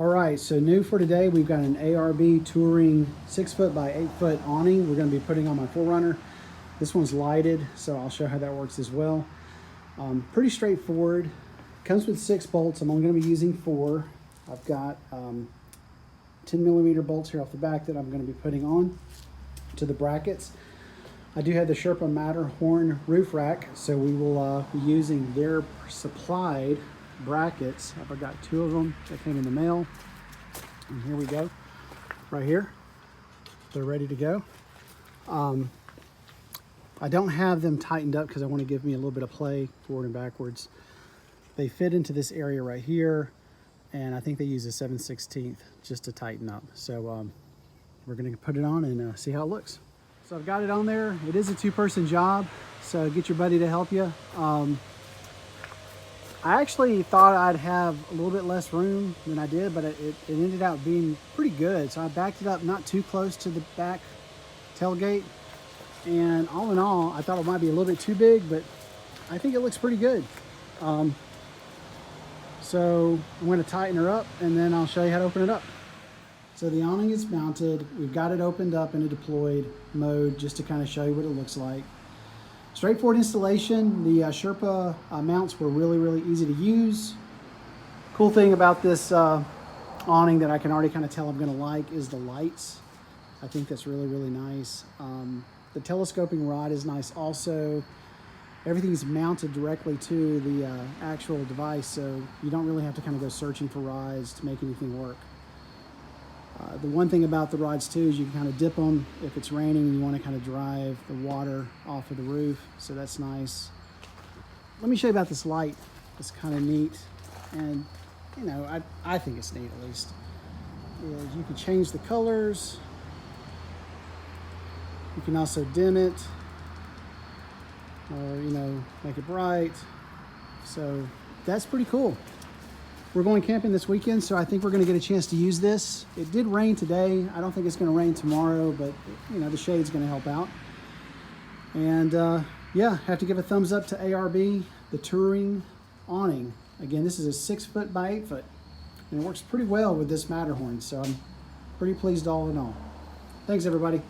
All right, so new for today, we've got an ARB Touring 6-foot by 8-foot awning we're going to be putting on my 4Runner. This one's lighted, so I'll show how that works as well. Pretty straightforward. Comes with 6 bolts. I'm only going to be using 4. I've got 10mm bolts here off the back that I'm going to be putting on to the brackets. I do have the Sherpa Matterhorn roof rack, so we will be using their supplied brackets. I've got 2 of them that came in the mail, and here we go, right here. They're ready to go. I don't have them tightened up because I want to give me a little bit of play forward and backwards. They fit into this area right here, and I think they use a 7/16 just to tighten up. So we're going to put it on and see how it looks. So I've got it on there. It is a 2-person job, so get your buddy to help you. I actually thought I'd have a little bit less room than I did, but it ended up being pretty good. So I backed it up not too close to the back tailgate. And all in all, I thought it might be a little bit too big, but I think it looks pretty good. So I'm going to tighten her up and then I'll show you how to open it up. So the awning is mounted. We've got it opened up in a deployed mode just to kind of show you what it looks like. Straightforward installation. The Sherpa mounts were really easy to use. Cool thing about this awning that I can already kind of tell I'm going to like is the lights. I think that's really nice. The telescoping rod is nice also. Everything's mounted directly to the actual device, so you don't really have to kind of go searching for rods to make anything work. The one thing about the rods too is you can kind of dip them if it's raining and you want to kind of drive the water off of the roof, so that's nice. Let me show you about this light. It's kind of neat, and you know, I think it's neat at least. You can change the colors. You can also dim it, or make it bright. So that's pretty cool. We're going camping this weekend, so I think we're going to get a chance to use this. It did rain today. I don't think it's going to rain tomorrow, but the shade's going to help out. And yeah, have to give a thumbs up to ARB, the Touring awning. Again, this is a 6-foot by 8-foot, and it works pretty well with this Matterhorn, so I'm pretty pleased all in all. Thanks, everybody.